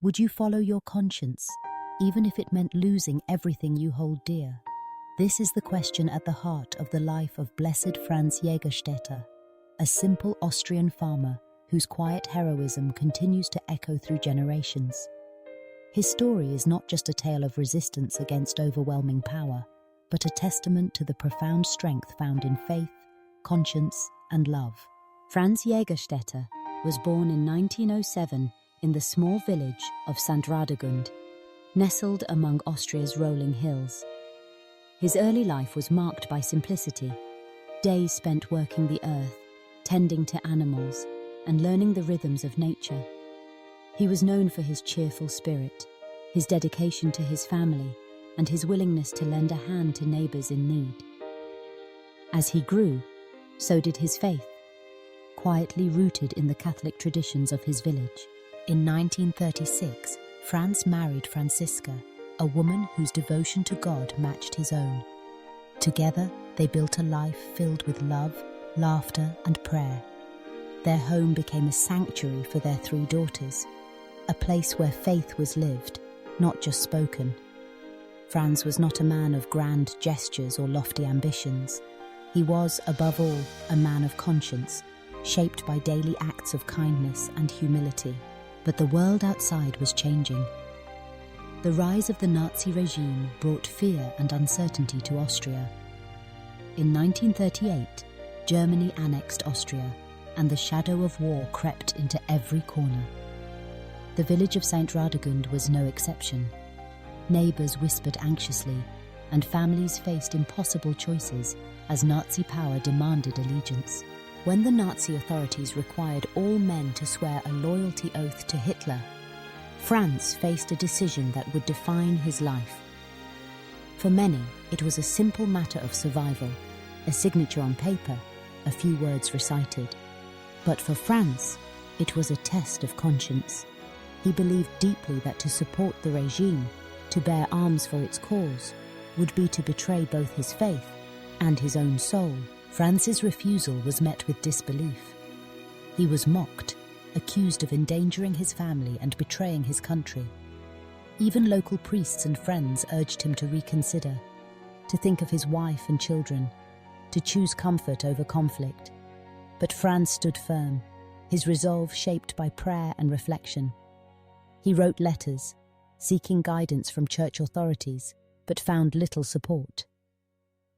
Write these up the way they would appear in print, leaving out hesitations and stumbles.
Would you follow your conscience, even if it meant losing everything you hold dear? This is the question at the heart of the life of Blessed Franz Jägerstätter, a simple Austrian farmer whose quiet heroism continues to echo through generations. His story is not just a tale of resistance against overwhelming power, but a testament to the profound strength found in faith, conscience, and love. Franz Jägerstätter was born in 1907 in the small village of St. Radegund, nestled among Austria's rolling hills. His early life was marked by simplicity, days spent working the earth, tending to animals, and learning the rhythms of nature. He was known for his cheerful spirit, his dedication to his family, and his willingness to lend a hand to neighbors in need. As he grew, so did his faith, quietly rooted in the Catholic traditions of his village. In 1936, Franz married Franziska, a woman whose devotion to God matched his own. Together, they built a life filled with love, laughter, and prayer. Their home became a sanctuary for their 3 daughters, a place where faith was lived, not just spoken. Franz was not a man of grand gestures or lofty ambitions. He was, above all, a man of conscience, shaped by daily acts of kindness and humility. But the world outside was changing. The rise of the Nazi regime brought fear and uncertainty to Austria. In 1938, Germany annexed Austria, and the shadow of war crept into every corner. The village of St. Radegund was no exception. Neighbors whispered anxiously, and families faced impossible choices as Nazi power demanded allegiance. When the Nazi authorities required all men to swear a loyalty oath to Hitler, Franz faced a decision that would define his life. For many, it was a simple matter of survival, a signature on paper, a few words recited. But for Franz, it was a test of conscience. He believed deeply that to support the regime, to bear arms for its cause, would be to betray both his faith and his own soul. Franz's refusal was met with disbelief. He was mocked, accused of endangering his family and betraying his country. Even local priests and friends urged him to reconsider, to think of his wife and children, to choose comfort over conflict. But Franz stood firm, his resolve shaped by prayer and reflection. He wrote letters, seeking guidance from church authorities, but found little support.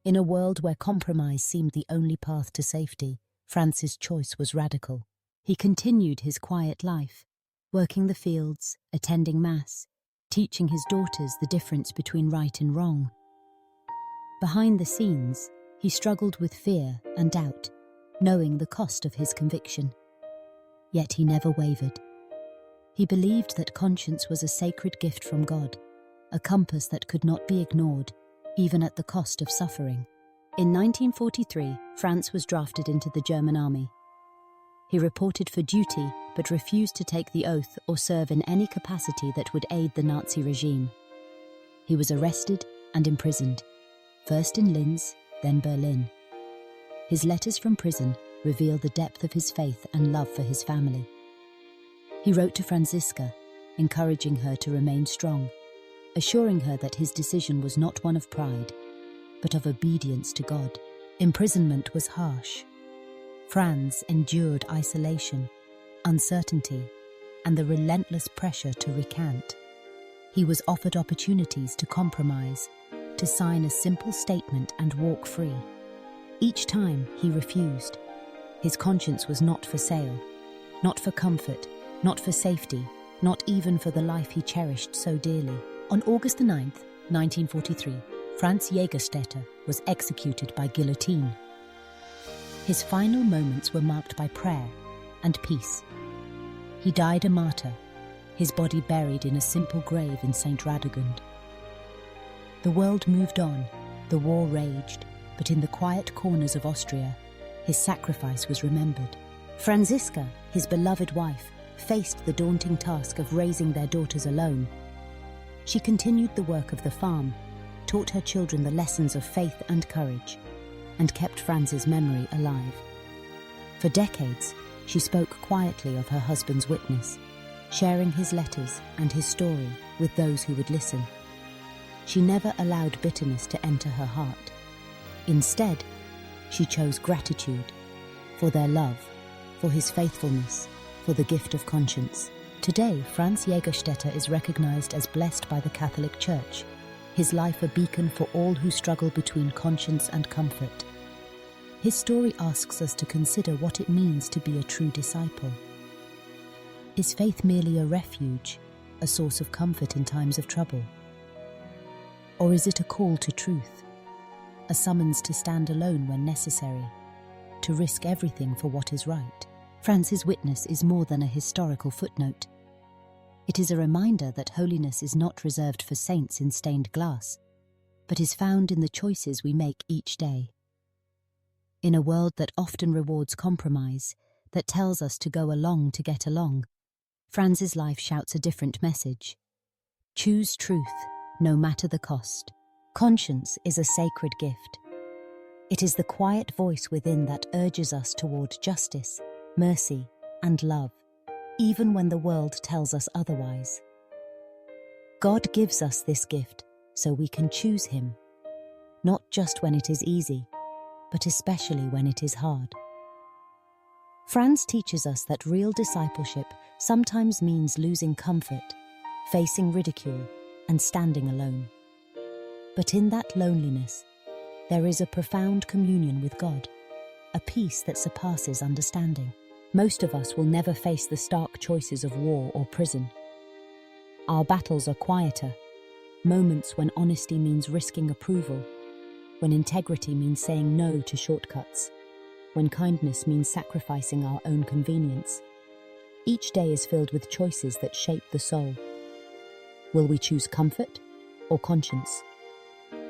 In a world where compromise seemed the only path to safety, Franz's choice was radical. He continued his quiet life, working the fields, attending Mass, teaching his daughters the difference between right and wrong. Behind the scenes, he struggled with fear and doubt, knowing the cost of his conviction. Yet he never wavered. He believed that conscience was a sacred gift from God, a compass that could not be ignored, even at the cost of suffering. In 1943, Franz was drafted into the German army. He reported for duty, but refused to take the oath or serve in any capacity that would aid the Nazi regime. He was arrested and imprisoned, first in Linz, then Berlin. His letters from prison reveal the depth of his faith and love for his family. He wrote to Franziska, encouraging her to remain strong, assuring her that his decision was not one of pride, but of obedience to God. Imprisonment was harsh. Franz endured isolation, uncertainty, and the relentless pressure to recant. He was offered opportunities to compromise, to sign a simple statement and walk free. Each time he refused. His conscience was not for sale, not for comfort, not for safety, not even for the life he cherished so dearly. On August 9th, 1943, Franz Jägerstätter was executed by guillotine. His final moments were marked by prayer and peace. He died a martyr, his body buried in a simple grave in St. Radegund. The world moved on, the war raged, but in the quiet corners of Austria, his sacrifice was remembered. Franziska, his beloved wife, faced the daunting task of raising their daughters alone. She continued the work of the farm, taught her children the lessons of faith and courage, and kept Franz's memory alive. For decades, she spoke quietly of her husband's witness, sharing his letters and his story with those who would listen. She never allowed bitterness to enter her heart. Instead, she chose gratitude for their love, for his faithfulness, for the gift of conscience. Today, Franz Jägerstätter is recognized as blessed by the Catholic Church, his life a beacon for all who struggle between conscience and comfort. His story asks us to consider what it means to be a true disciple. Is faith merely a refuge, a source of comfort in times of trouble? Or is it a call to truth, a summons to stand alone when necessary, to risk everything for what is right? Franz's witness is more than a historical footnote. It is a reminder that holiness is not reserved for saints in stained glass, but is found in the choices we make each day. In a world that often rewards compromise, that tells us to go along to get along, Franz's life shouts a different message. Choose truth, no matter the cost. Conscience is a sacred gift. It is the quiet voice within that urges us toward justice, mercy, and love, even when the world tells us otherwise. God gives us this gift so we can choose Him, not just when it is easy, but especially when it is hard. Franz teaches us that real discipleship sometimes means losing comfort, facing ridicule, and standing alone. But in that loneliness, there is a profound communion with God, a peace that surpasses understanding. Most of us will never face the stark choices of war or prison. Our battles are quieter, moments when honesty means risking approval, when integrity means saying no to shortcuts, when kindness means sacrificing our own convenience. Each day is filled with choices that shape the soul. Will we choose comfort or conscience?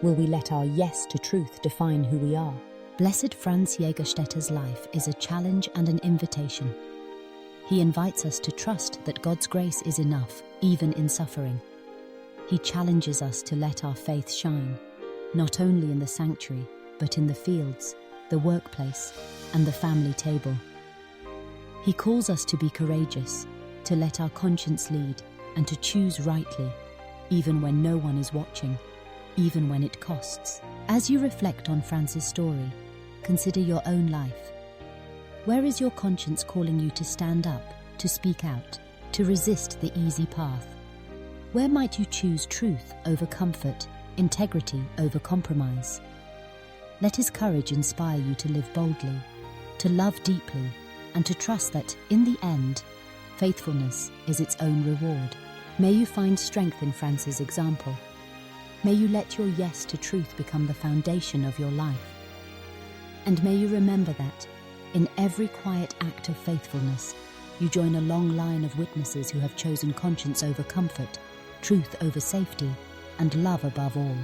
Will we let our yes to truth define who we are? Blessed Franz Jägerstetter's life is a challenge and an invitation. He invites us to trust that God's grace is enough, even in suffering. He challenges us to let our faith shine, not only in the sanctuary, but in the fields, the workplace, and the family table. He calls us to be courageous, to let our conscience lead, and to choose rightly, even when no one is watching, even when it costs. As you reflect on Franz's story, consider your own life. Where is your conscience calling you to stand up, to speak out, to resist the easy path? Where might you choose truth over comfort, integrity over compromise? Let his courage inspire you to live boldly, to love deeply, and to trust that, in the end, faithfulness is its own reward. May you find strength in Franz's example. May you let your yes to truth become the foundation of your life. And may you remember that, in every quiet act of faithfulness, you join a long line of witnesses who have chosen conscience over comfort, truth over safety, and love above all.